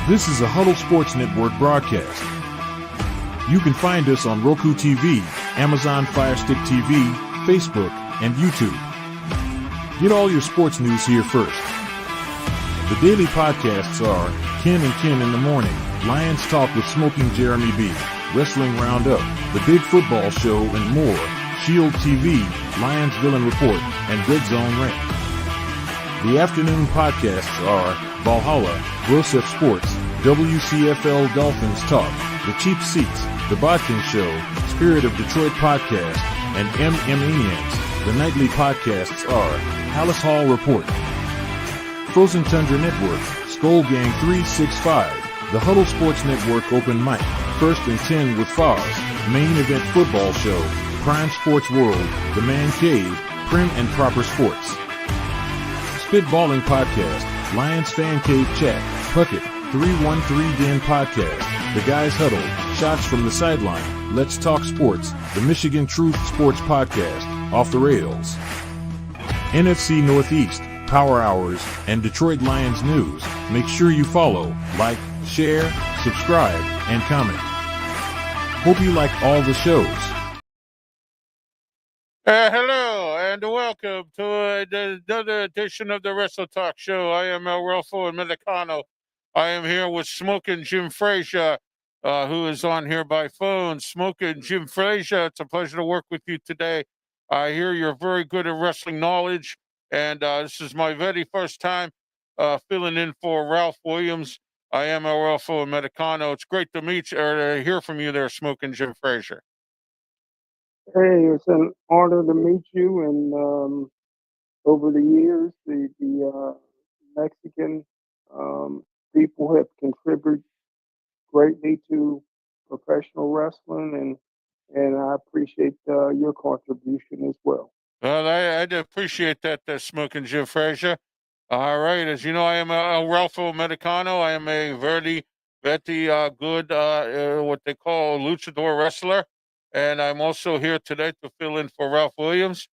This is a Huddle Sports Network broadcast. You can find us on Roku TV, Amazon Fire Stick TV, Facebook, and YouTube. Get all your sports news here first. The daily podcasts are Ken and Ken in the Morning, Lions Talk with Smokin Jeremy B, Wrestling Roundup, The Big Football Show, and more, Shield TV, Lions Villain Report, and Red Zone Rant. The afternoon podcasts are Valhalla, Grosef Sports, WCFL Dolphins Talk, The Cheap Seats, The Bodkin Show, Spirit of Detroit Podcast, and MM The nightly podcasts are Palace Hall Report, Frozen Tundra Network, Skull Gang 365, The Huddle Sports Network Open Mic, First and 10 with Foz, Main Event Football Show, Prime Sports World, The Man Cave, Prim and Proper Sports. Spitballing Podcast, Lions Fan Cave Chat, Puckett, 313 Den Podcast, The Guys Huddle, Shots from the Sideline, Let's Talk Sports, The Michigan Truth Sports Podcast, Off the Rails, NFC Northeast, Power Hours, and Detroit Lions News. Make sure you follow, like, share, subscribe, and comment. Hope you like all the shows. Hello and welcome to another edition of the Wrestletalk show. I am El Rolfo Americano. I am here with Smokin Jim Frazier, who is on here by phone. Smokin Jim Frazier, it's a pleasure to work with you today. I hear you're very good at wrestling knowledge, and this is my very first time filling in for Ralph Williams. I am El Rolfo Americano. It's great to meet you or to hear from you there, Smokin Jim Frazier. Hey, it's an honor to meet you. And over the years, the Mexican people have contributed greatly to professional wrestling, and I appreciate your contribution as well. Well, I'd appreciate that, Smokin Jim Frazier. All right, as you know, I am Ralpho Americano. I am a very good, what they call luchador wrestler. And I'm also here today to fill in for Ralph Williams.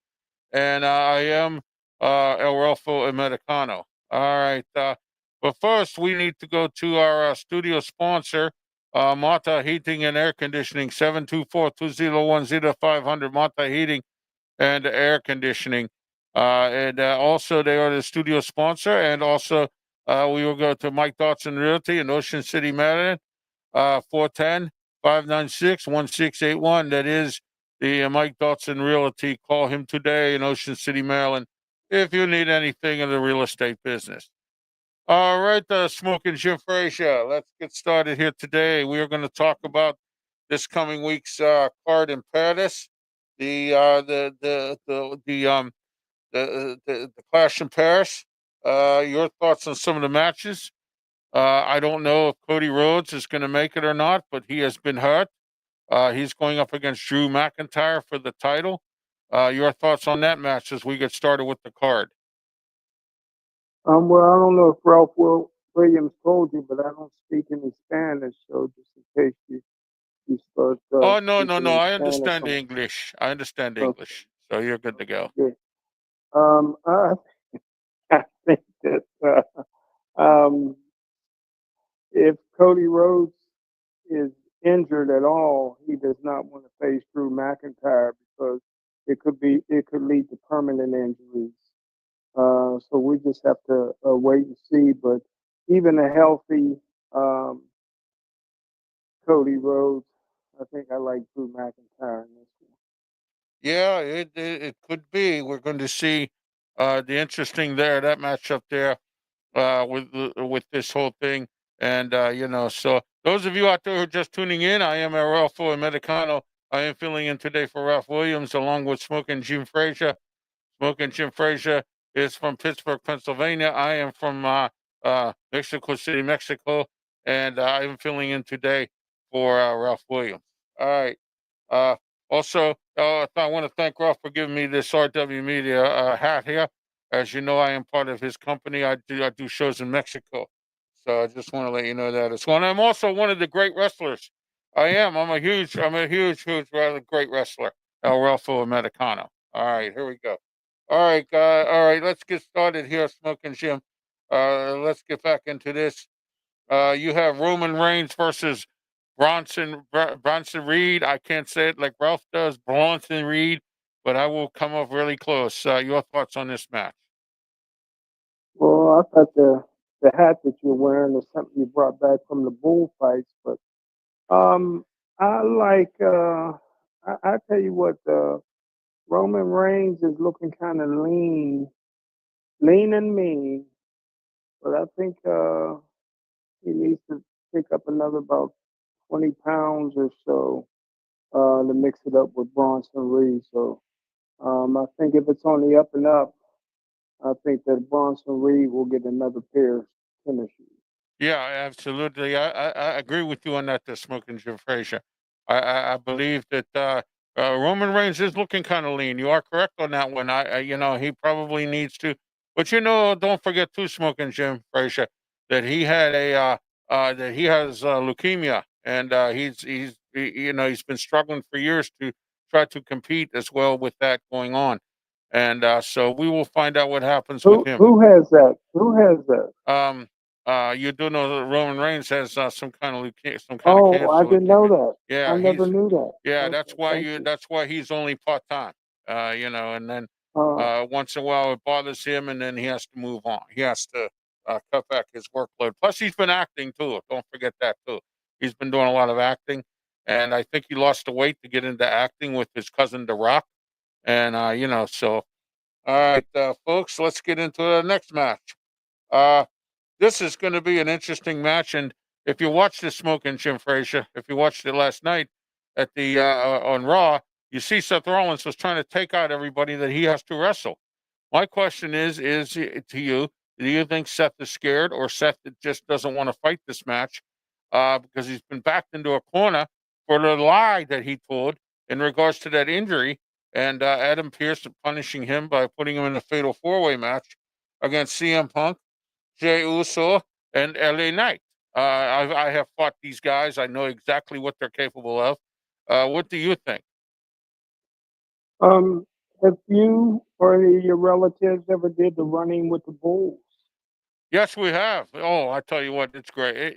And I am El Ralfo Americano. All right. But first, we need to go to our studio sponsor, Mata Heating and Air Conditioning, 724-201-0500, Mata Heating and Air Conditioning. And also, they are the studio sponsor. And also, we will go to Mike Dotson Realty in Ocean City, Maryland, 410-596-1681. That is the Mike Dotson Realty. Call him today in Ocean City, Maryland, if you need anything in the real estate business. All right, Smokin Jim Frazier. Let's get started here today. We are going to talk about this coming week's card in Paris, the Clash in Paris. Your thoughts on some of the matches? I don't know if Cody Rhodes is going to make it or not, but he has been hurt. He's going up against Drew McIntyre for the title. Your thoughts on that match as we get started with the card? Well, I don't know if Ralph Williams told you, but I don't speak any Spanish, so just in case you start. Oh, no. I understand English. English, so you're good to go. Okay. I think that if Cody Rhodes is injured at all, he does not want to face Drew McIntyre because it could lead to permanent injuries. So we just have to wait and see. But even a healthy Cody Rhodes, I think I like Drew McIntyre in this one. Yeah, it could be. We're going to see the interesting that matchup there with this whole thing. And, so those of you out there who are just tuning in, I am Ralpho Americano. I am filling in today for Ralph Williams along with Smokin Jim Frazier. Smokin Jim Frazier is from Pittsburgh, Pennsylvania. I am from Mexico City, Mexico. And I am filling in today for Ralph Williams. All right. Also, I want to thank Ralph for giving me this RW Media hat here. As you know, I am part of his company. I do shows in Mexico. So I just want to let you know that as well. And I'm also one of the great wrestlers. I'm a huge great wrestler, El Ralpho Americano. All right, here we go. All right, let's get started here, Smokin Jim. Let's get back into this. You have Roman Reigns versus Bronson Reed. I can't say it like Ralph does, Bronson Reed, but I will come up really close. Your thoughts on this match? Well, I thought the hat that you're wearing is something you brought back from the bullfights, but um, I like. I tell you what, Roman Reigns is looking kind of lean and mean, but I think he needs to pick up another about 20 pounds or so to mix it up with Bronson Reed. So I think if it's on the up and up, I think that Bronson Reed will get another pair of tennis shoes. Yeah, absolutely. I agree with you on that, the Smokin' Jim Frazier. I believe that Roman Reigns is looking kind of lean. You are correct on that one. He probably needs to, but don't forget too, Smokin' Jim Frazier, that he had that he has leukemia, and he's been struggling for years to try to compete as well with that going on, and so we will find out what happens with him. Who has that? Who has that? Um, you do know that Roman Reigns has some kind of some kind of Oh, I cancer, didn't know leukemia. that. I Yeah, never knew that. that's Okay, why thank you. that's why he's only part time. And then Uh, once in a while it bothers him, and then he has to move on. He has to cut back his workload. Plus, he's been acting too. Don't forget that too. He's been doing a lot of acting, and I think he lost the weight to get into acting with his cousin The Rock. And so all right, folks, let's get into the next match. Uh, this is going to be an interesting match. And if you watched the Smokin' Jim Frazier, if you watched it last night at the on Raw, you see Seth Rollins was trying to take out everybody that he has to wrestle. My question to you: do you think Seth is scared, or Seth just doesn't want to fight this match because he's been backed into a corner for the lie that he told in regards to that injury, and Adam Pearce punishing him by putting him in a fatal four-way match against CM Punk, Jey Uso, and LA Knight. I have fought these guys. I know exactly what they're capable of. What do you think? um, have you or any of your relatives ever did the running with the bulls? Yes, we have. Oh, I tell you what, it's great.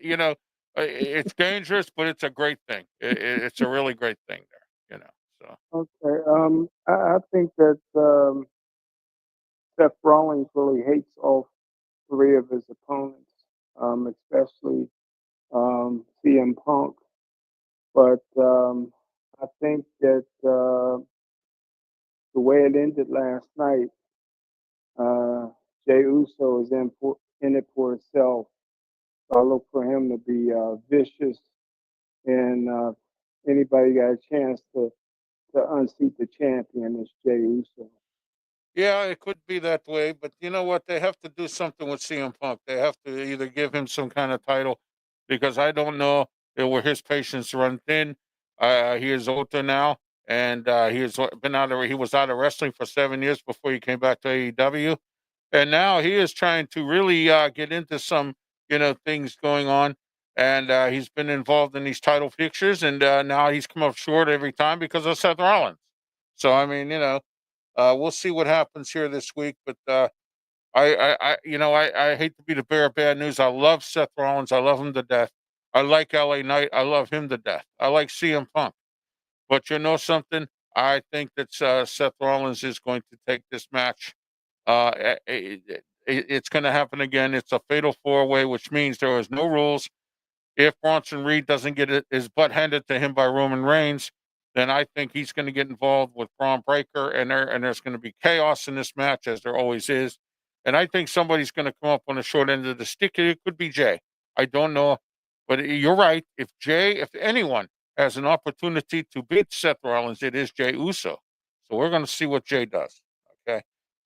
It's dangerous, but it's a great thing. It's a really great thing there. So Okay. I think that Seth Rollins really hates all three of his opponents, especially CM Punk. But I think that the way it ended last night, uh, Jey Uso is in it for himself. So I look for him to be vicious, and anybody got a chance to unseat the champion is Jey Uso. yeah, it could be that way, but you know what? They have to do something with CM Punk. They have to either give him some kind of title, because I don't know where his patience run thin. He is older now, and he has been out of he was out of wrestling for 7 years before he came back to AEW, and now he is trying to really get into some things going on, and he's been involved in these title pictures, and now he's come up short every time because of Seth Rollins. So I mean, we'll see what happens here this week, but I hate to be the bearer of bad news. I love Seth Rollins. I love him to death. I like LA Knight. I love him to death. I like CM Punk. But you know something? I think that Seth Rollins is going to take this match. It's going to happen again. It's a fatal four-way, which means there is no rules. If Bronson Reed doesn't get his butt handed to him by Roman Reigns, then I think he's going to get involved with Braun Breaker, and there's going to be chaos in this match, as there always is. And I think somebody's going to come up on the short end of the stick. It could be Jay. I don't know, but you're right. If anyone has an opportunity to beat Seth Rollins, it is Jey Uso. So we're going to see what Jay does. Okay.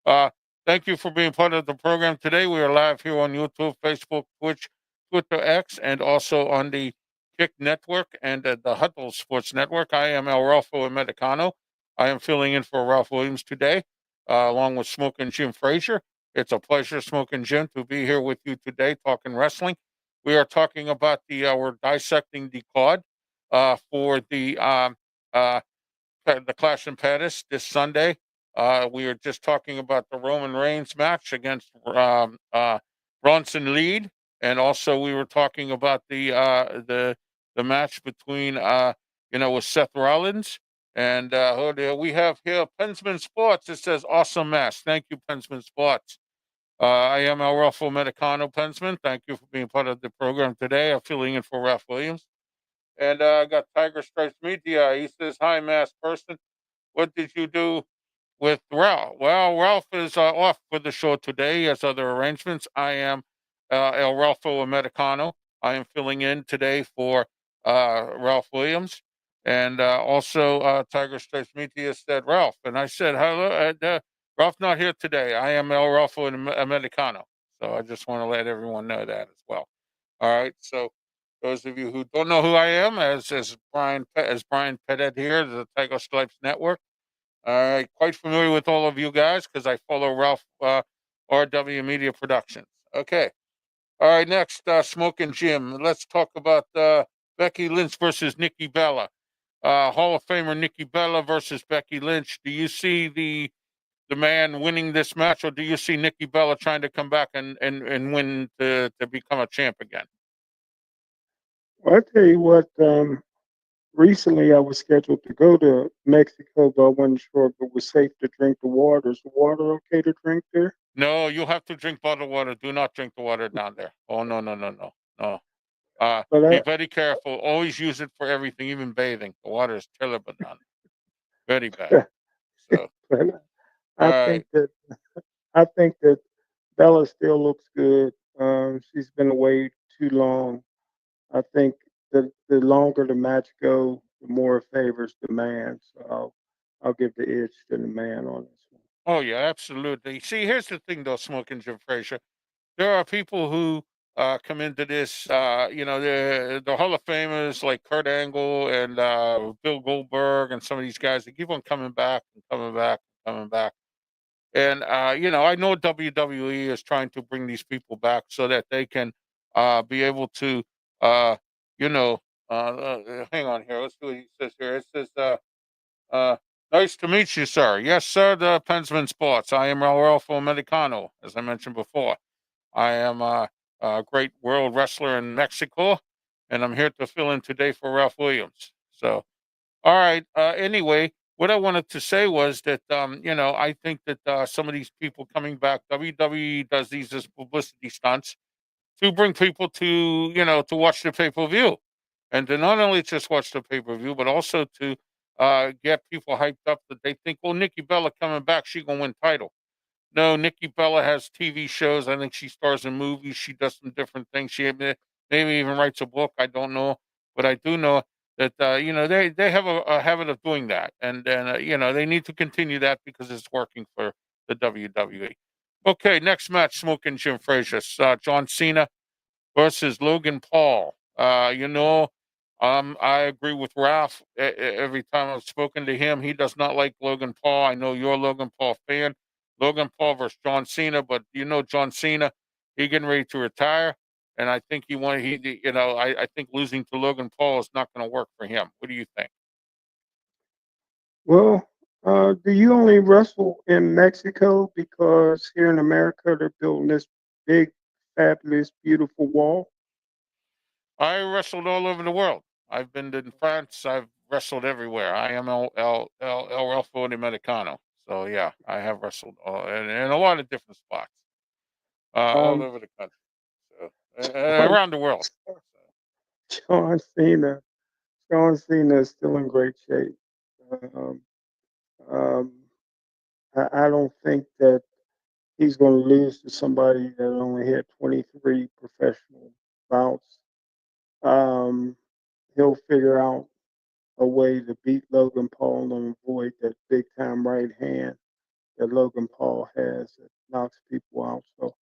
Uh, Thank you for being part of the program today. We are live here on YouTube, Facebook, Twitch, Twitter X, and also on the Kick Network and the Huddle Sports Network. I am El Ralpho Americano. I am filling in for Ralph Williams today, along with Smokin' Jim Frazier. It's a pleasure, Smokin' Jim, to be here with you today talking wrestling. We are talking about we're dissecting the card for the Clash in Paris this Sunday. We were just talking about the Roman Reigns match against Bronson Reed, and also we were talking about the match between with Seth Rollins and we have here Pensman Sports. It says awesome match. Thank you, Pensman Sports. I am El Raffo Medicano Pensman. Thank you for being part of the program today. I'm filling in for Ralph Williams. And I got Tiger Stripes Media. He says, hi, masked person. What did you do with Ralph? Well, Ralph is off for the show today. He has other arrangements. I am El Ralpho Americano. I am filling in today for Ralph Williams. And also, Tiger Stripes Media said Ralph. And I said, hello, Ralph not here today. I am El Ralpho Americano. So I just want to let everyone know that as well. All right. So those of you who don't know who I am, as Brian Pettit here, the Tiger Stripes Network. Quite familiar with all of you guys because I follow Ralph RW Media Productions. Okay. All right. Next, Smokin' Jim. Let's talk about Becky Lynch versus Nikki Bella. Hall of Famer Nikki Bella versus Becky Lynch. Do you see the man winning this match, or do you see Nikki Bella trying to come back and win to become a champ again? Well, I tell you what, recently I was scheduled to go to Mexico, but I wasn't sure if it was safe to drink the water. Is the water okay to drink there? No, you have to drink bottled water. Do not drink the water down there. Oh, no, no, no, no, no. But Be very careful. Always use it for everything, even bathing. The water is terrible down there. Very bad. So, but all I right. think that I think that Bella still looks good. She's been away too long. I think the longer the match go, the more it favors the man. So I'll give the edge to the man on this one. Oh, yeah, absolutely. See, here's the thing, though, Smoking Jim Frazier. There are people who come into this, the Hall of Famers like Kurt Angle and Bill Goldberg and some of these guys. They keep on coming back and coming back and coming back. And I know WWE is trying to bring these people back so that they can be able to, uh, you know, hang on here. Let's see what he says here. It says, uh, "Nice to meet you, sir. Yes, sir. The Pensman Sports. I am Ralpho Medicano, as I mentioned before. I am a great world wrestler in Mexico, and I'm here to fill in today for Ralph Williams. So." All right. Anyway, what I wanted to say was that I think that some of these people coming back, WWE does these as publicity stunts to bring people to watch the pay per view, and to not only just watch the pay per view, but also to get people hyped up that they think, well, Nikki Bella coming back, she gonna win title. No, Nikki Bella has TV shows. I think she stars in movies. She does some different things. She maybe even writes a book. I don't know, but I do know that they have a habit of doing that, and they need to continue that because it's working for the WWE. Okay, next match: Smoking Jim Frazier, John Cena versus Logan Paul. I agree with Ralph. Every time I've spoken to him, he does not like Logan Paul. I know you're a Logan Paul fan. Logan Paul versus John Cena, but John Cena, he getting ready to retire, and I think I think losing to Logan Paul is not going to work for him. What do you think? Well, do you only wrestle in Mexico? Because here in America they're building this big, fabulous, beautiful wall. I wrestled all over the world. I've been in France. I've wrestled everywhere. I am El Ralfo de Medicano. So yeah, I have wrestled in a lot of different spots, all Um, over the country, so John, around the world. John Cena, John Cena is still in great shape. Um, um, I don't think that he's going to lose to somebody that only had 23 professional bouts. Um, he'll figure out a way to beat Logan Paul and avoid that big time right hand that Logan Paul has that knocks people out. So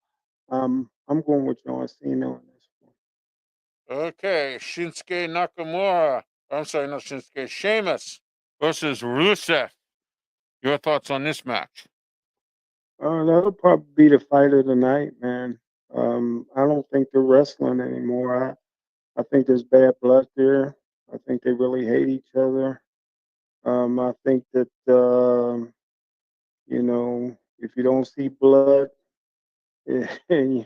I'm going with John Cena on this one. Okay, Shinsuke Nakamura. I'm sorry, not Shinsuke. Sheamus versus Rusev. Your thoughts on this match? That'll probably be the fight of the night, man. I don't think they're wrestling anymore. I think there's bad blood there. I think they really hate each other. I think that if you don't see blood, and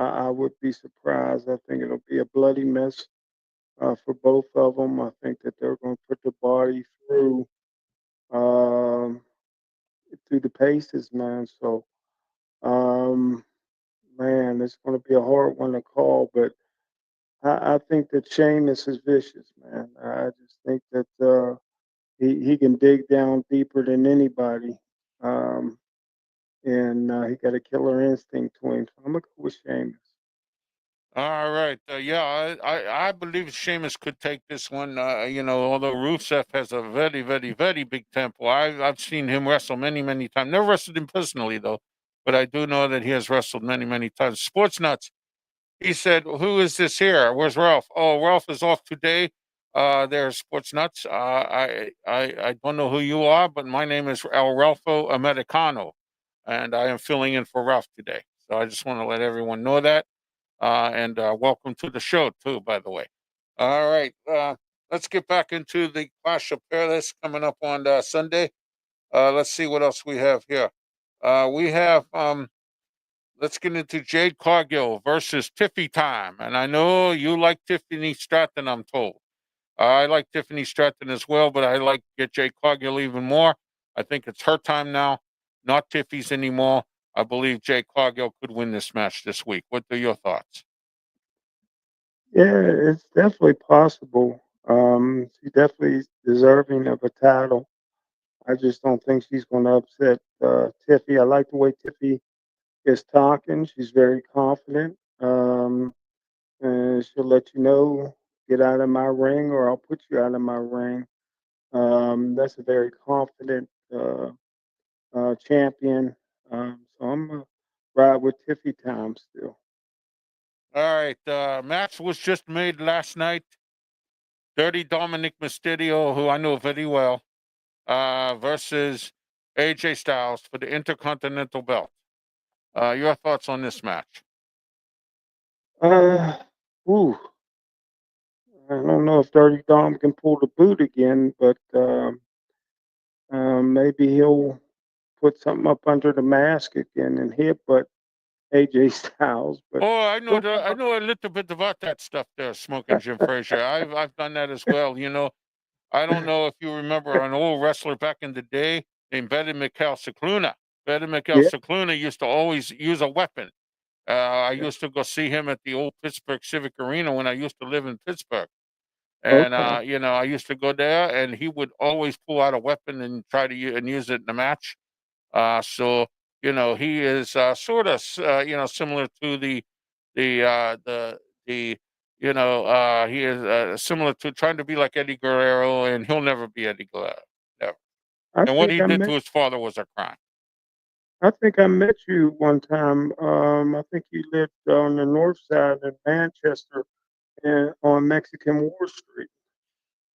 I would be surprised. I think it'll be a bloody mess for both of them. I think that they're going to put the body um, through the paces, man. So, um, man, it's going to be a hard one to call, but I think that Sheamus is vicious, man. I just think that he can dig down deeper than anybody, um, and he got a killer instinct to him. So I'm gonna go with Sheamus. All right. Yeah, I believe Sheamus could take this one. Although Rusev has a very, very, very big tempo. I've seen him wrestle many, many times. Never wrestled him personally though, but I do know that he has wrestled many, many times. Sports Nuts. He said, "Who is this here? Where's Ralph? Oh, Ralph is off today. There's Sports Nuts. I don't know who you are, but my name is El Ralpho Americano, and I am filling in for Ralph today. So I just want to let everyone know that." And welcome to the show, too, by the way. All right. Let's get back into the Clash of Paradise coming up on Sunday. Let's see what else we have here. We have, let's get into Jade Cargill versus Tiffy time. And I know you like Tiffany Stratton, I'm told. I like Tiffany Stratton as well, but I like Jade Cargill even more. I think it's her time now, not Tiffy's anymore. I believe Jade Cargill could win this match this week. What are your thoughts? Yeah, it's definitely possible. She's definitely deserving of a title. I just don't think she's going to upset Tiffy. I like the way Tiffy is talking. She's very confident. And she'll let you know, get out of my ring, or I'll put you out of my ring. That's a very confident champion. So I'm gonna ride with Tiffy time still. All right. Match was just made last night. Dirty Dominic Mysterio, who I know very well, versus AJ Styles for the Intercontinental Belt. Your thoughts on this match? Uh, ooh, I don't know if Dirty Dom can pull the boot again, but maybe he'll put something up under the mask again and hit, but AJ Styles. But Oh, I know what I know a little bit about that stuff there, Smoking Jim Frazier. I've done that as well. I don't know if you remember an old wrestler back in the day named Betty McHale Cicluna. Betty McHale yeah, Cicluna used to always use a weapon. I yeah. used to go see him at the old Pittsburgh Civic Arena when I used to live in Pittsburgh. And Okay. I used to go there, and he would always pull out a weapon and try to use it in the match. So he is sort of similar to the he is similar to trying to be like Eddie Guerrero, and he'll never be Eddie Guerrero, never. I And what think he I did met to his father was a crime. I think I met you one time. I think you lived on the north side of Manchester and on Mexican War Street.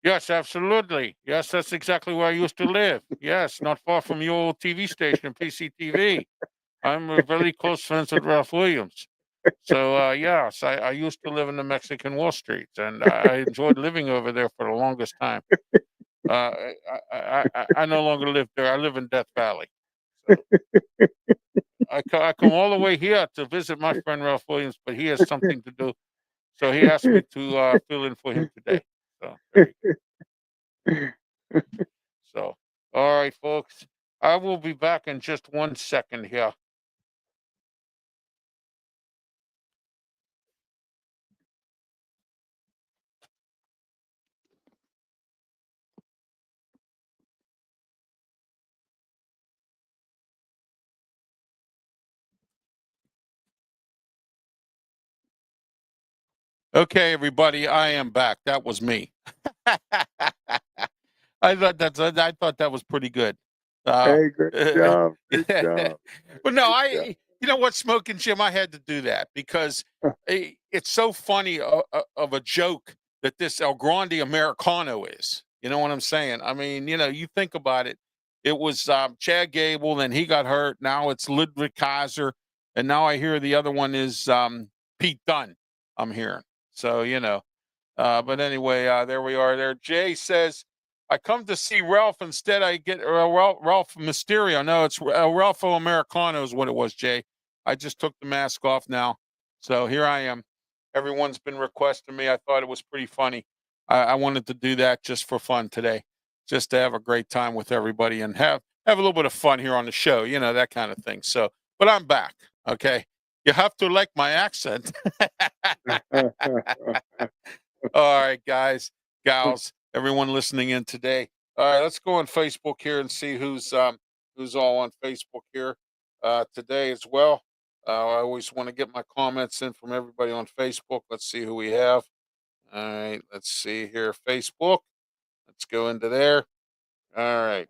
Yes, absolutely. Yes, that's exactly where I used to live. Yes, not far from your old TV station, PCTV. I'm a very close friends with Ralph Williams. So, yes, I used to live in the Mexican Wall Street, and I enjoyed living over there for the longest time. I no longer live there. I live in Death Valley. So I come all the way here to visit my friend Ralph Williams, but he has something to do. So he asked me to fill in for him today. So there you go. So, all right, folks. I will be back in just 1 second here. Okay, everybody, I am back. That was me. I thought that was pretty good. Uh, Hey, great job, great yeah. job, But no, great job. you know what, Smoking Jim, I had to do that because it's so funny of a joke that this El Grande Americano is. You know what I'm saying? I mean, you think about it. It was Chad Gable, then he got hurt. Now it's Ludwig Kaiser, and now I hear the other one is Pete Dunne. I'm hearing. So but anyway, there we are. There, Jay says, "I come to see Ralph. Instead, I get Ralph Mysterio. No, it's Ralpho Americano is what it was, Jay. I just took the mask off now, So here I am. Everyone's been requesting me. I thought it was pretty funny. I wanted to do that just for fun today, just to have a great time with everybody and have a little bit of fun here on the show, that kind of thing. So, but I'm back. Okay. You have to like my accent. All right, guys, gals, everyone listening in today. All right, let's go on Facebook here and see who's all on Facebook here today as well. I always want to get my comments in from everybody on Facebook. Let's see who we have. All right, let's see here. Facebook. Let's go into there. All right.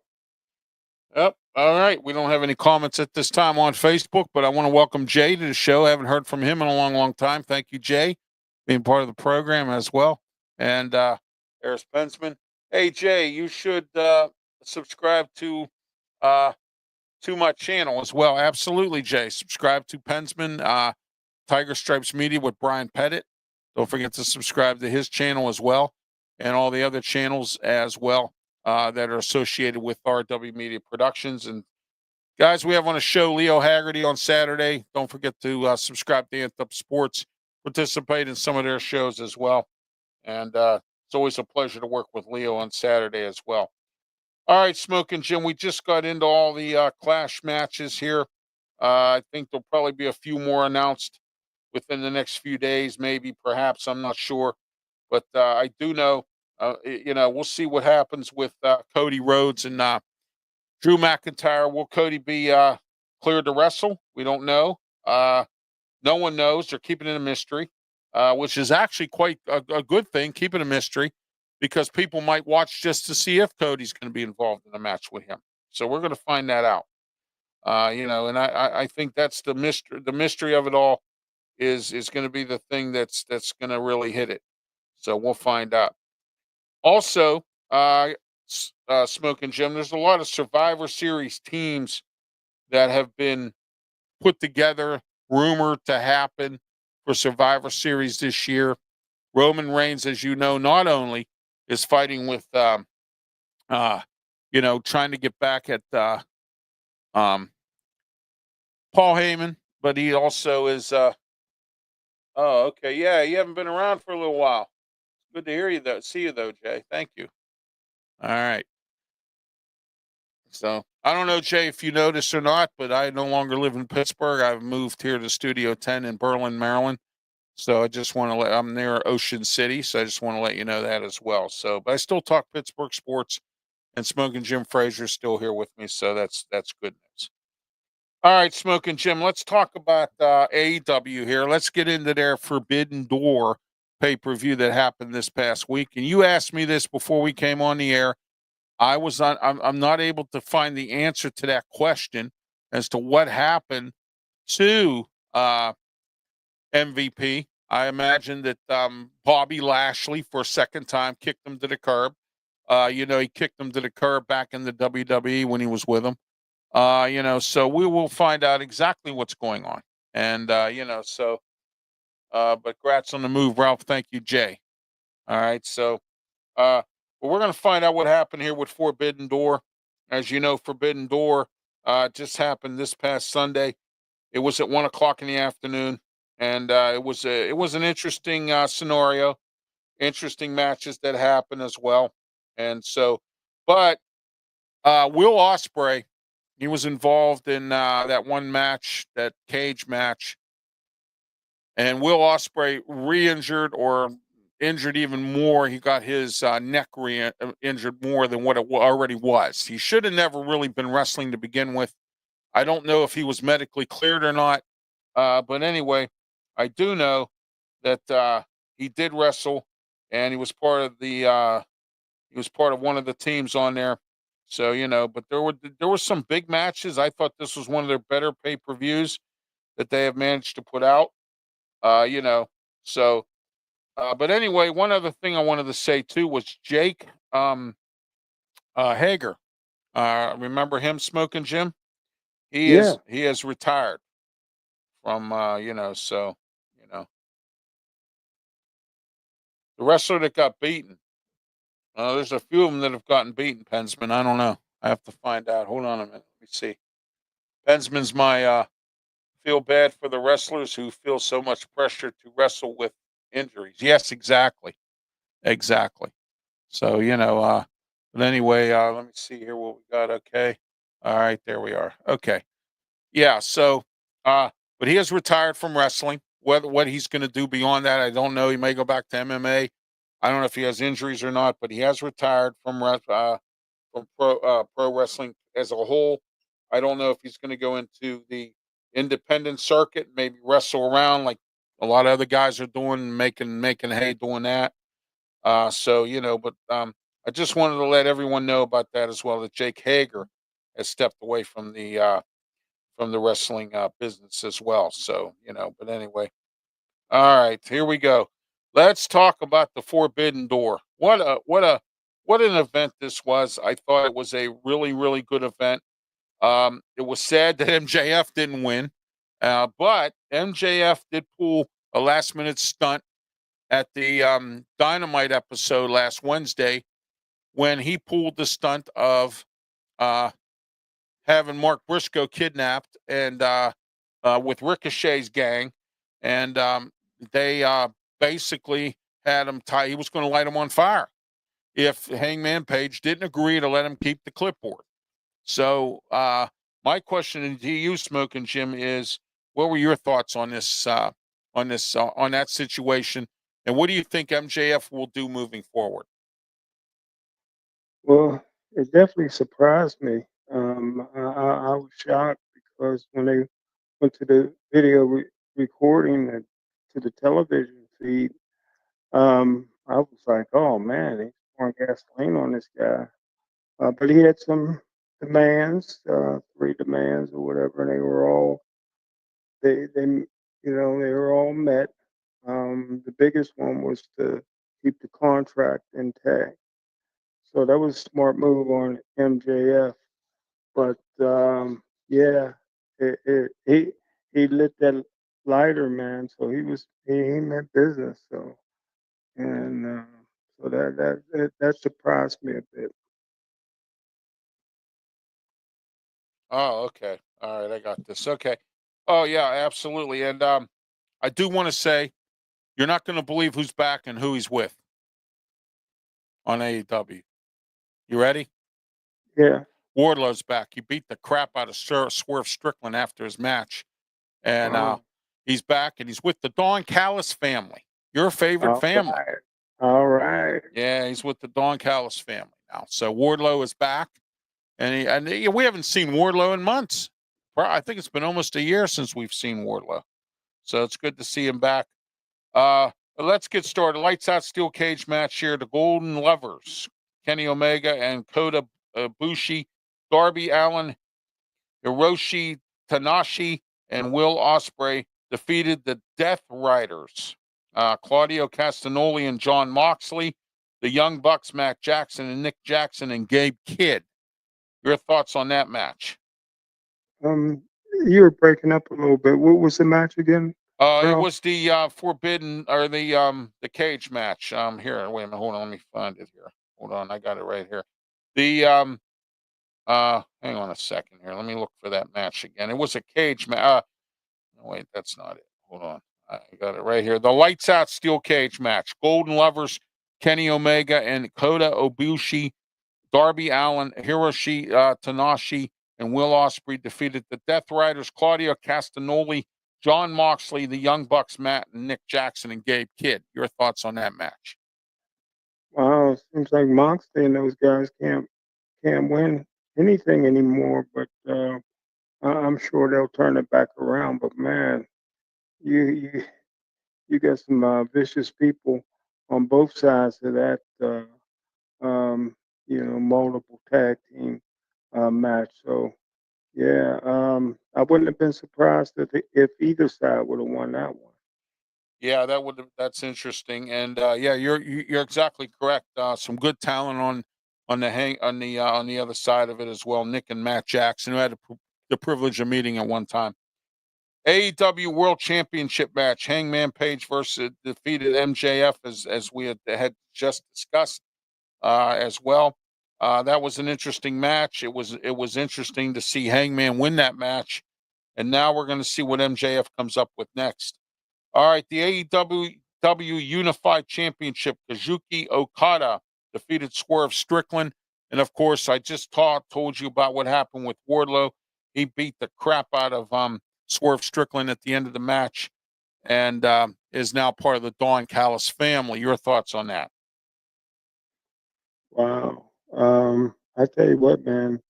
Yep. All right. We don't have any comments at this time on Facebook, but I want to welcome Jay to the show. I haven't heard from him in a long, long time. Thank you, Jay, being part of the program as well. And Harris Pensman. Hey, Jay, you should subscribe uh, to my channel as well. Absolutely, Jay. Subscribe to Pensman, Tiger Stripes Media with Brian Pettit. Don't forget to subscribe to his channel as well, and all the other channels as well that are associated with RW Media Productions. And guys, we have on a show Leo Haggerty on Saturday. Don't forget to subscribe to Anthem Sports, participate in some of their shows as well. And it's always a pleasure to work with Leo on Saturday as well. All right, Smokin' Jim, we just got into all the Clash matches here. I think there'll probably be a few more announced within the next few days, maybe, perhaps. I'm not sure. But I do know, we'll see what happens with Cody Rhodes and Drew McIntyre. Will Cody be cleared to wrestle? We don't know. No one knows. They're keeping it a mystery, which is actually quite a good thing, keeping a mystery, because people might watch just to see if Cody's going to be involved in a match with him. So we're going to find that out. And I think that's the mystery. The mystery of it all is going to be the thing that's going to really hit it. So we'll find out. Also, Smokin' Jim, there's a lot of Survivor Series teams that have been put together, rumored to happen for Survivor Series this year. Roman Reigns, as you know, not only is fighting with, trying to get back at Paul Heyman, but he also is. Oh, okay, yeah, you haven't been around for a little while. Good to hear you, though. See you, though, Jay. Thank you. All right. So I don't know, Jay, if you noticed or not, but I no longer live in Pittsburgh. I've moved here to Studio 10 in Berlin, Maryland. So I just want to I'm near Ocean City, so I just want to let you know that as well. So, but I still talk Pittsburgh sports, and Smokin' Jim Frazier still here with me, so that's good news. All right, Smokin' Jim, let's talk about AEW here. Let's get into their Forbidden Door pay-per-view that happened this past week. And you asked me this before we came on the air. I'm not able to find the answer to that question as to what happened to MVP. I imagine that Bobby Lashley, for a second time, kicked him to the curb. He kicked him to the curb back in the WWE when he was with him. So we will find out exactly what's going on. And, but congrats on the move, Ralph. Thank you, Jay. All right. So, but we're going to find out what happened here with Forbidden Door. As you know, Forbidden Door just happened this past Sunday. It was at 1:00 in the afternoon, and it was an interesting scenario, interesting matches that happened as well. And so, but Will Ospreay, he was involved in that one match, that cage match, and Will Ospreay re-injured or injured even more. He got his neck injured more than what it already was. He should have never really been wrestling to begin with. I don't know if he was medically cleared or not. But anyway, I do know that he did wrestle, and he was part of one of the teams on there. So, but there were some big matches. I thought this was one of their better pay-per-views that they have managed to put out. So but anyway, one other thing I wanted to say too was Jake Hager. Remember him, Smokin' Jim? He has retired from the wrestler that got beaten. There's a few of them that have gotten beaten, Pensman. I don't know. I have to find out. Hold on a minute. Let me see. Pensman's my feel bad for the wrestlers who feel so much pressure to wrestle with injuries. Yes, exactly. Exactly. So, but anyway, let me see here what we got. Okay. All right, there we are. Okay. Yeah, so but he has retired from wrestling. What he's going to do beyond that, I don't know. He may go back to MMA. I don't know if he has injuries or not, but he has retired from pro wrestling as a whole. I don't know if he's going to go into the independent circuit, maybe wrestle around like a lot of other guys are doing, making hay doing that. But I just wanted to let everyone know about that as well. That Jake Hager has stepped away from the wrestling business as well. So but anyway, all right, here we go. Let's talk about the Forbidden Door. What an event this was. I thought it was a really really good event. It was sad that MJF didn't win, but MJF did pull a last minute stunt at the Dynamite episode last Wednesday when he pulled the stunt of uh, having Mark Briscoe kidnapped and with Ricochet's gang, and they basically had him tie. He was going to light him on fire if Hangman Page didn't agree to let him keep the clipboard. So my question to you, Smokin' Jim, is what were your thoughts on this on that situation, and what do you think MJF will do moving forward? Well, it definitely surprised me. I was shocked because when they went to the video recording and to the television feed, I was like, "Oh man, he's pouring gasoline on this guy." But he had some demands, 3 demands or whatever, and they were all met. The biggest one was to keep the contract intact. So that was a smart move on MJF. But yeah, he lit that lighter, man. So he meant business. So and so that surprised me a bit. Oh, okay. All right, I got this. Okay. Oh yeah, absolutely. And I do want to say you're not going to believe who's back and who he's with on AEW. You ready? Yeah. Wardlow's back. He beat the crap out of Swerve Strickland after his match, and Wow. he's back and he's with the Don Callis family. Your favorite All family. right. All right. Yeah, he's with the Don Callis family now. So Wardlow is back, we haven't seen Wardlow in months. I think it's been almost a year since we've seen Wardlow. So it's good to see him back. Let's get started. Lights out steel cage match here. The Golden Lovers, Kenny Omega and Kota Ibushi, Darby Allin, Hiroshi Tanahashi, and Will Ospreay defeated the Death Riders, Claudio Castagnoli and John Moxley, the Young Bucks, Matt Jackson and Nick Jackson, and Gabe Kidd. Your thoughts on that match? Um, you were breaking up a little bit. What was the match again, It bro? was the forbidden or the cage match. Here, wait a minute, hold on, let me find it here. Hold on, I got it right here. The hang on a second here. Let me look for that match again. It was a cage match. No, wait, that's not it. Hold on, I got it right here. The lights out steel cage match. Golden Lovers, Kenny Omega and Kota Ibushi, Darby Allin, Hiroshi Tanahashi, and Will Ospreay defeated the Death Riders, Claudio Castagnoli, John Moxley, the Young Bucks, Matt and Nick Jackson, and Gabe Kidd. Your thoughts on that match? Wow, it seems like Moxley and those guys can't win anything anymore. But I'm sure they'll turn it back around. But man, you you you got some vicious people on both sides of that. Multiple tag team match. So yeah, I wouldn't have been surprised if either side would have won that one. Yeah, that's interesting, and yeah, you're exactly correct. Some good talent on the other side of it as well. Nick and Matt Jackson, who had the privilege of meeting at one time. AEW World Championship match: Hangman Page versus defeated MJF, as we had just discussed as well. That was an interesting match. It was interesting to see Hangman win that match. And now we're going to see what MJF comes up with next. All right, the AEW Unified Championship, Kazuki Okada defeated Swerve Strickland. And of course, I just told you about what happened with Wardlow. He beat the crap out of Swerve Strickland at the end of the match, and is now part of the Don Callis family. Your thoughts on that? Wow. I tell you what, man,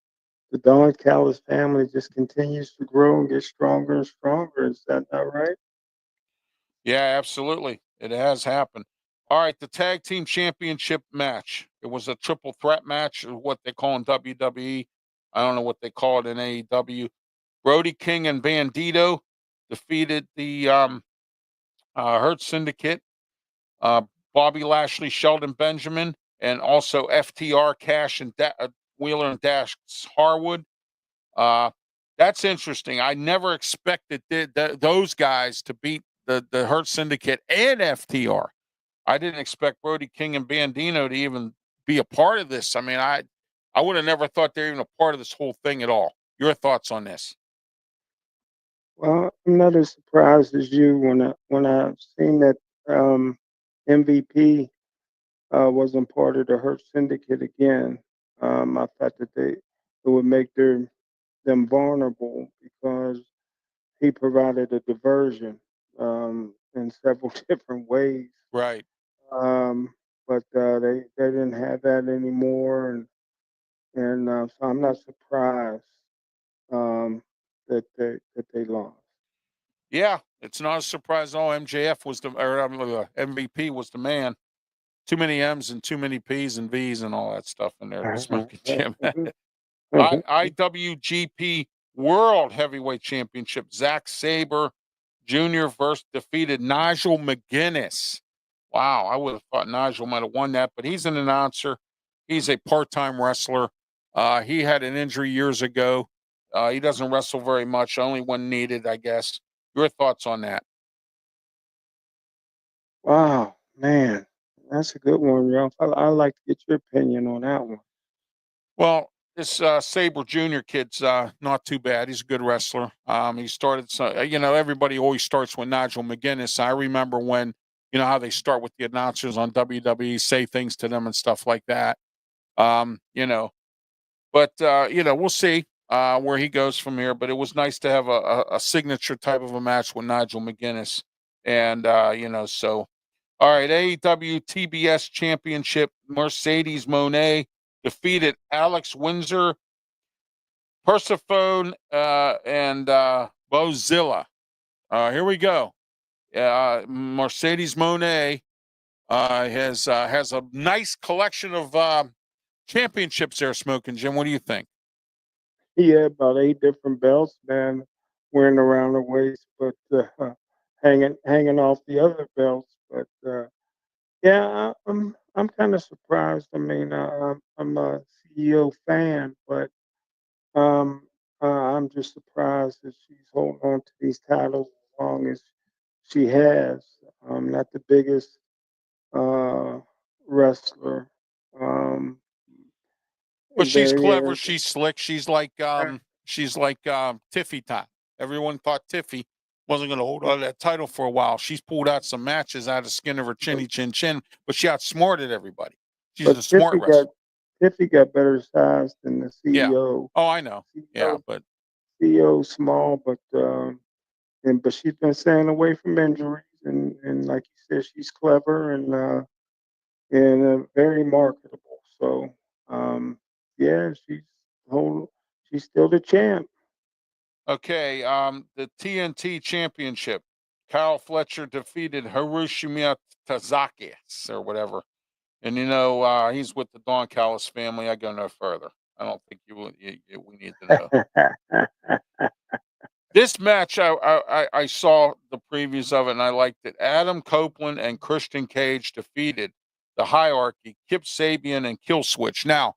the Don Callis family just continues to grow and get stronger and stronger. Is that not right? Yeah, absolutely. It has happened. All right, the tag team championship match. It was a triple threat match, or what they call in WWE. I don't know what they call it in AEW. Brody King and Bandito defeated the Hurt Syndicate, uh, Bobby Lashley, Sheldon Benjamin, and also FTR, Cash, and Wheeler and Dash Harwood. Uh, that's interesting. I never expected those guys to beat the Hurt Syndicate and FTR. I didn't expect Brody King and Bandino to even be a part of this. I mean, I would have never thought they're even a part of this whole thing at all. Your thoughts on this? Well, I'm not as surprised as you when I seen that MVP wasn't part of the Hurt Syndicate again. I thought that it would make them vulnerable because he provided a diversion in several different ways. Right. But they didn't have that anymore, and so I'm not surprised um, that they lost. Yeah, it's not a surprise. Oh, MJF was MVP was the man. Too many M's and too many P's and V's and all that stuff in there. The Smokin' Jim. IWGP World Heavyweight Championship. Zack Sabre Jr. defeated Nigel McGuinness. Wow, I would have thought Nigel might have won that, but he's an announcer. He's a part-time wrestler. He had an injury years ago. He doesn't wrestle very much, only when needed, I guess. Your thoughts on that? Wow, man, that's a good one, Ralph. I'd like to get your opinion on that one. Well, this Sabre Jr. kid's not too bad. He's a good wrestler. He started, everybody always starts with Nigel McGuinness. I remember when, how they start with the announcers on WWE, say things to them and stuff like that. Um, you know, but we'll see where he goes from here. But it was nice to have a signature type of a match with Nigel McGuinness, and so all right, AEW TBS Championship. Mercedes Moné defeated Alex Windsor, Persephone, and Bozilla. Here we go. Mercedes Moné has a nice collection of championships there, Smokin' Jim. What do you think? He had about 8 different belts, man, wearing around the waist, but hanging off the other belts. But yeah, I'm kind of surprised. I mean, I'm a CEO fan, but I'm just surprised that she's holding on to these titles as long as she has. Not the biggest wrestler. Um, But she's there, clever. yeah. She's slick. She's like Tiffy Top. Everyone thought Tiffy wasn't going to hold on to that title for a while. She's pulled out some matches out of the skin of her chinny chin chin, but she outsmarted everybody. She's But a smart wrestler. Tiffy got better size than the Yeah. CEO. Oh, I know. Yeah, CEO, but CEO small, but she's been staying away from injuries, and like you said, she's clever and very marketable. So yeah, she's still the champ. okay. The TNT Championship. Kyle Fletcher defeated Hiroshima Tazakis or whatever. And he's with the Don Callis family. I go no further. I don't think we need to know. This match, I saw the previews of it and I liked it. Adam Copeland and Christian Cage defeated the Hierarchy, Kip Sabian, and Kill Switch. Now,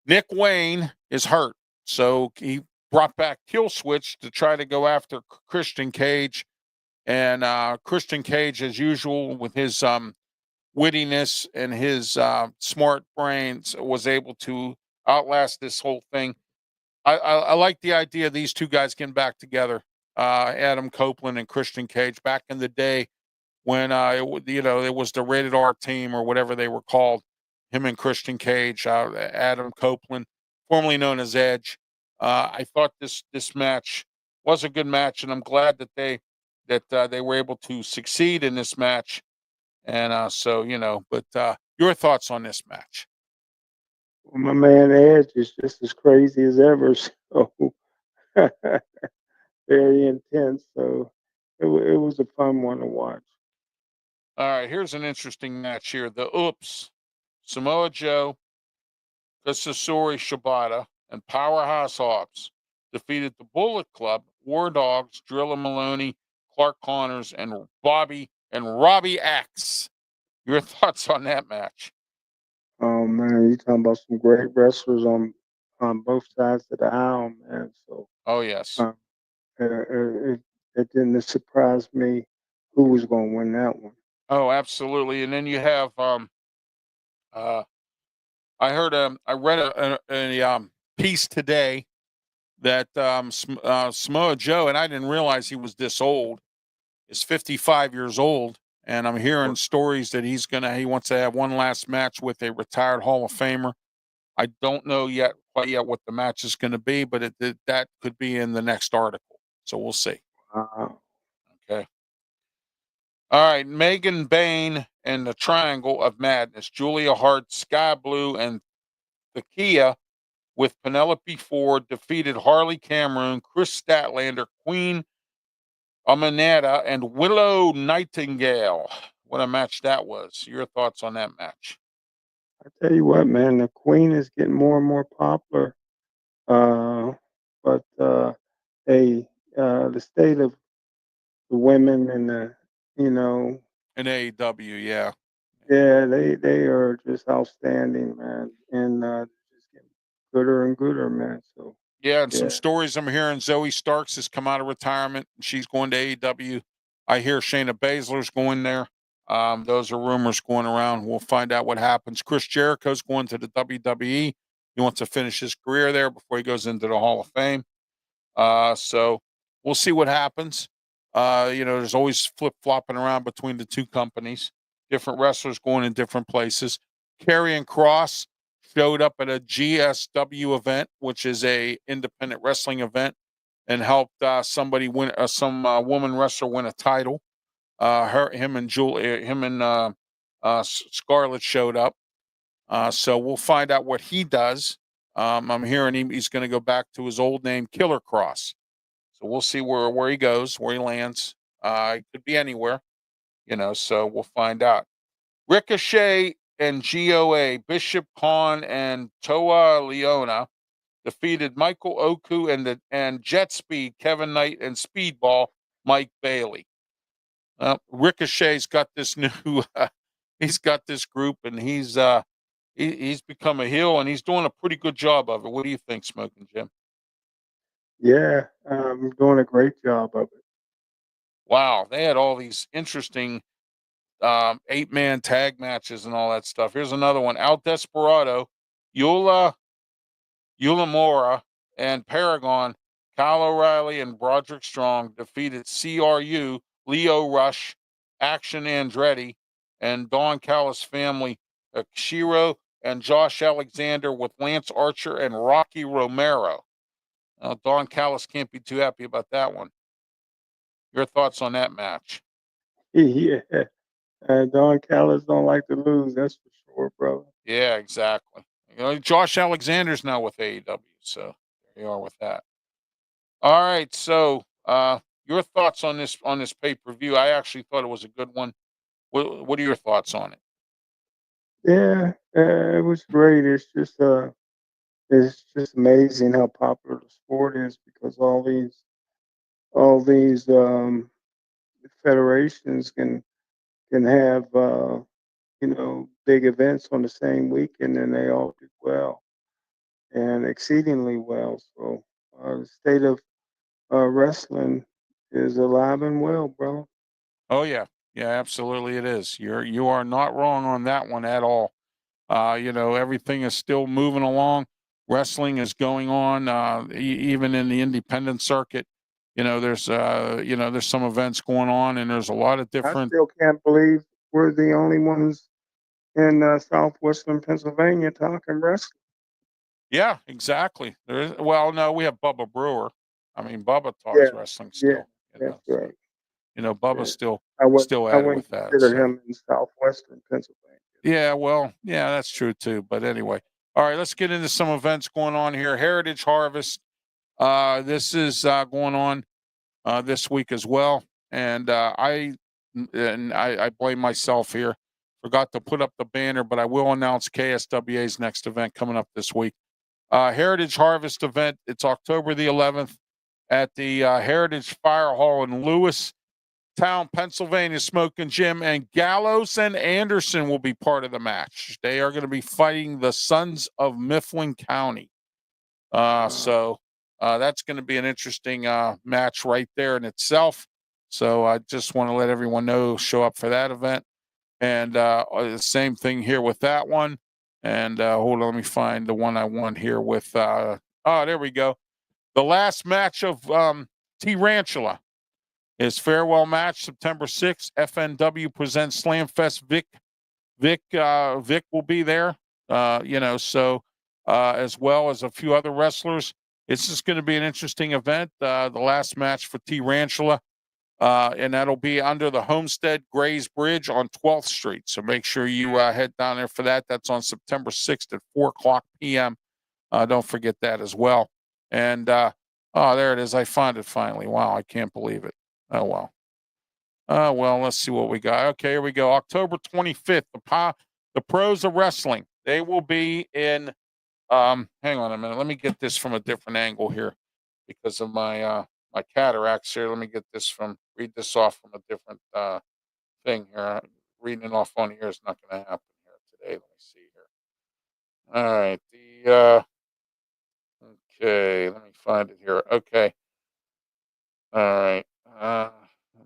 Nick Wayne is hurt, so he brought back Kill Switch to try to go after Christian Cage. And Christian Cage, as usual, with his wittiness and his smart brains, was able to outlast this whole thing. I like the idea of these two guys getting back together, Adam Copeland and Christian Cage, back in the day when it was the rated R team or whatever they were called. Him and Christian Cage, Adam Copeland, formerly known as Edge. I thought this match was a good match, and I'm glad that they were able to succeed in this match. And but your thoughts on this match? Well, my man Edge is just as crazy as ever. So very intense. So it was a fun one to watch. All right, here's an interesting match here. The Oops, Samoa Joe, Kasusuri Shibata, and Powerhouse Hobbs defeated the Bullet Club, War Dogs, Drilla Maloney, Clark Connors, and Robbie Axe. Your thoughts on that match? Oh man, you talking about some great wrestlers on both sides of the aisle, man. So Oh yes. um, it didn't surprise me who was going to win that one. Oh, absolutely. And then you have uh I read a piece today that Samoa Joe, and I didn't realize he was this old, is 55 years old, and I'm hearing stories that he wants to have one last match with a retired Hall of Famer. I don't know quite yet what the match is going to be, but that could be in the next article. So we'll see. Uh, Okay. All right, Megan Bain and the Triangle of Madness, Julia Hart, Sky Blue, and Thakia with Penelope Ford defeated Harley Cameron, Chris Statlander, Queen Amanada, and Willow Nightingale. What a match that was. Your thoughts on that match? I tell you what, man, the Queen is getting more and more popular. But hey, the state of the women and you know, In AEW, yeah. yeah, they are just outstanding, man, and just getting gooder and gooder, man. So Yeah, and some yeah, stories I'm hearing, Zoe Starks has come out of retirement. She's going to AEW. I hear Shayna Baszler's going there. Those are rumors going around. We'll find out what happens. Chris Jericho's going to the WWE. He wants to finish his career there before he goes into the Hall of Fame. So we'll see what happens. There's always flip flopping around between the two companies, different wrestlers going in different places. Karrion Kross showed up at a GSW event, which is a independent wrestling event, and helped somebody win some woman wrestler win a title. Him and Scarlett showed up. So we'll find out what he does. I'm hearing he's going to go back to his old name, Killer Cross. So we'll see where he goes, where he lands. It could be anywhere, so we'll find out. Ricochet and GOA, Bishop Khan and Toa Leona defeated Michael Oku and Jet Speed, Kevin Knight, and Speedball, Mike Bailey. Ricochet's got this new he's got this group, and he's become a heel, and he's doing a pretty good job of it. What do you think, Smoking Jim? yeah, doing a great job of it. Wow, they had all these interesting 8-man tag matches and all that stuff. Here's another one. Al Desperado, Eula Mora, and Paragon, Kyle O'Reilly and Broderick Strong defeated CRU, Leo Rush, Action Andretti, and Don Callis family, Shiro and Josh Alexander with Lance Archer and Rocky Romero. Don Callis can't be too happy about that one. Your thoughts on that match? Yeah, Don Callis don't like to lose. That's for sure, brother. Yeah, exactly. Josh Alexander's now with AEW, so there you are with that. All right, so your thoughts on this pay-per-view? I actually thought it was a good one. What are your thoughts on it? Yeah, it was great. It's just amazing how popular the sport is because all these federations can have big events on the same weekend and they all do well and exceedingly well. So the state of wrestling is alive and well, bro. Oh yeah, yeah, absolutely, it is. You are not wrong on that one at all. Everything is still moving along. wrestling is going on, even in the independent circuit. There's some events going on, and there's a lot of I different. still can't believe we're the only ones in southwestern Pennsylvania talking wrestling. Yeah, exactly. Well, no, we have Bubba Brewer. I mean, Bubba Yeah, talks wrestling yeah, still. that's So, right. Bubba's Yeah. still I at it wouldn't with that. consider So him in southwestern Pennsylvania. yeah, well, yeah, that's true too. But anyway, all right, let's get into some events going on here. Heritage Harvest. This is going on this week as well, and I blame myself here. Forgot to put up the banner, but I will announce KSWA's next event coming up this week. Heritage Harvest event. It's October the 11th at the Heritage Fire Hall in Lewistown, Pennsylvania. Smokin Jim and Gallows and Anderson will be part of the match. They are going to be fighting the Sons of Mifflin County. So that's going to be an interesting match right there in itself. So I just want to let everyone know, show up for that event. And the same thing here with that one. And hold on, let me find the one I want here with. There we go. The last match of Tarantula is farewell match September 6th. FNW presents Slamfest. Vic will be there. So as well as a few other wrestlers. It's just going to be an interesting event. The last match for Tarantula. And that'll be under the Homestead Grays Bridge on 12th Street. So make sure you head down there for that. That's on September 6th at 4 o'clock p.m. Don't forget that as well. And there it is. I found it finally. Wow, I can't believe it. Oh, well. Let's see what we got. Okay, here we go. October 25th, the Pros of Wrestling. They will be in, hang on a minute. Let me get this from a different angle here because of my my cataracts here. Let me read this off from a different thing here. Reading it off on here is not going to happen here today. Let me see here. All right. Okay, let me find it here. Okay. All right. Let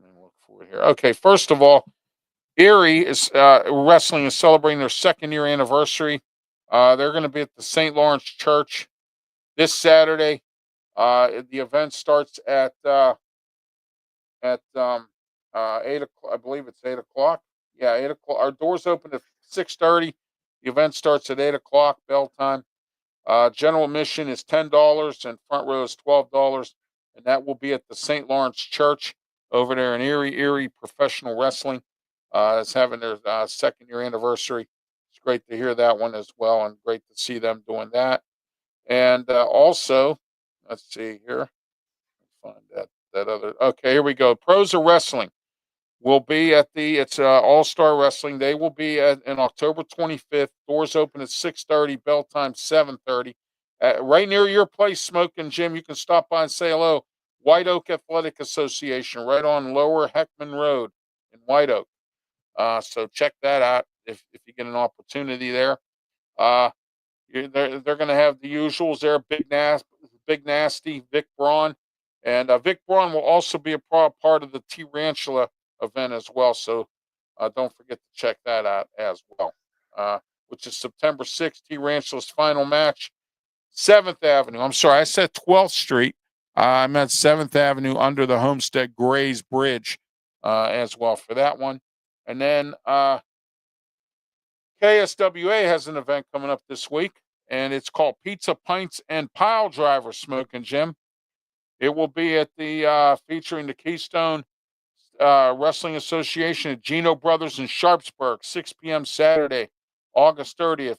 me look for it here. Okay, first of all, Erie is Wrestling is celebrating their second year anniversary. They're going to be at the St. Lawrence Church this Saturday. The event starts at 8 o'clock. I believe it's 8 o'clock. Yeah, 8 o'clock. Our doors open at 6:30. The event starts at 8 o'clock. Bell time. General admission is $10 and front row is $12, and that will be at the St. Lawrence Church over there in Erie. Erie Professional Wrestling is having their second year anniversary. It's great to hear that one as well, and great to see them doing that. And also, let's see here, find that other. Okay, here we go. Pros of Wrestling will be at it's All Star Wrestling. They will be in October 25th. Doors open at 6:30. Bell time 7:30. Right near your place, Smokin Jim. You can stop by and say hello. White Oak Athletic Association, right on Lower Heckman Road in White Oak. So check that out if you get an opportunity there. Uh, they're going to have the usuals there. Big Nasty, Vic Braun, and Vic Braun will also be a part of the Tarantula event as well. So don't forget to check that out as well. Which is September 6th, Tarantula's final match, 7th Avenue. I'm sorry, I said 12th Street. I meant 7th Avenue under the Homestead Grays Bridge as well for that one. And then KSWA has an event coming up this week, and it's called Pizza, Pints, and Pile Driver, Smokin Jim. It will be at the featuring the Keystone Wrestling Association at Gino Brothers in Sharpsburg, 6 p.m. Saturday, August 30th,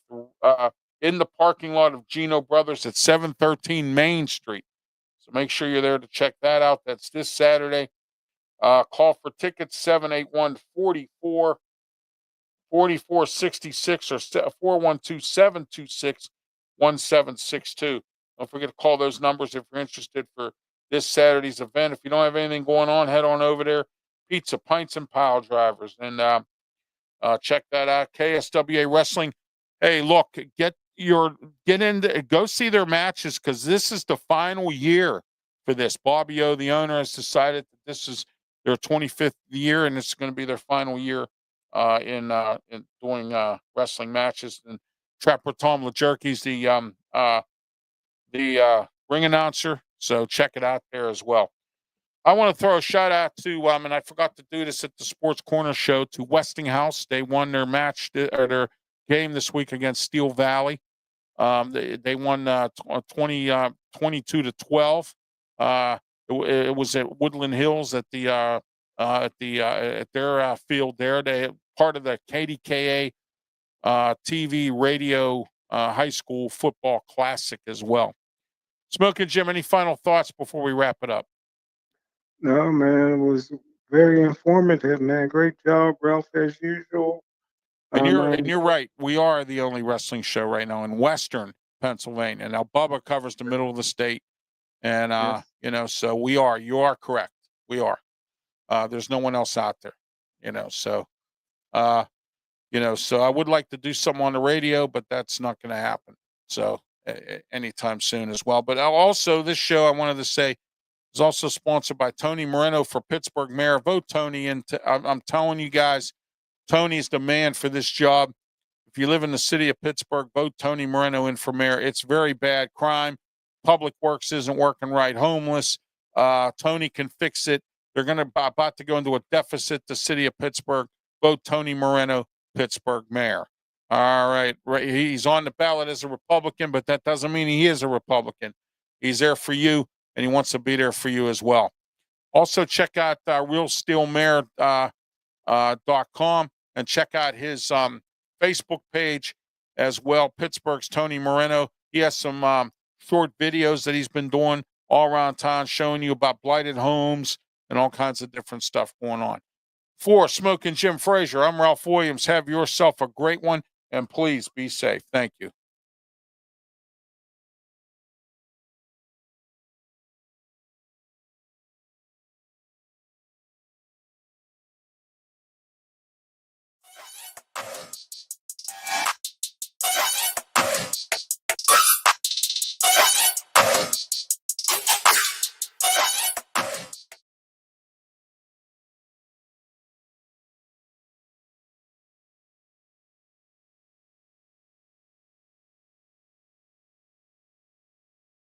in the parking lot of Gino Brothers at 713 Main Street. So make sure you're there to check that out. That's this Saturday. Call for tickets 781 4466 or 412-726-1762. Don't forget to call those numbers if you're interested for this Saturday's event. If you don't have anything going on, head on over there. Pizza, Pints, and Pile Drivers. And check that out. KSWA Wrestling. Hey, look, get into go see their matches because this is the final year for this. Bobby O, the owner, has decided that this is their 25th year and it's going to be their final year in doing wrestling matches. And Trapper Tom LaJerky's the the ring announcer. So check it out there as well. I want to throw a shout out to, and I forgot to do this at the Sports Corner show, to Westinghouse. They won their match or their game this week against Steel Valley. They won 22 to 12. It was at Woodland Hills at their field there. They part of the KDKA TV radio high school football classic as well. Smokin' Jim, any final thoughts before we wrap it up? No, man, it was very informative, man. Great job, Ralph, as usual. And you're right. We are the only wrestling show right now in Western Pennsylvania. Now Bubba covers the middle of the state, and Yes. so we are. You are correct. We are. There's no one else out there. So I would like to do something on the radio, but that's not going to happen. So anytime soon as well. But also, this show, I wanted to say, is also sponsored by Tony Moreno for Pittsburgh Mayor. Vote Tony, and I'm telling you guys, Tony's the man for this job. If you live in the city of Pittsburgh, vote Tony Moreno in for mayor. It's very bad crime. Public Works isn't working right. Homeless. Tony can fix it. They're about to go into a deficit. The city of Pittsburgh. Vote Tony Moreno, Pittsburgh mayor. All right. He's on the ballot as a Republican, but that doesn't mean he is a Republican. He's there for you, and he wants to be there for you as well. Also, check out realsteelmayor.com and check out his Facebook page as well. Pittsburgh's Tony Moreno. He has some short videos that he's been doing all around town showing you about blighted homes and all kinds of different stuff going on. For Smokin' Jim Frazier, I'm Ralph Williams. Have yourself a great one, and please be safe. Thank you.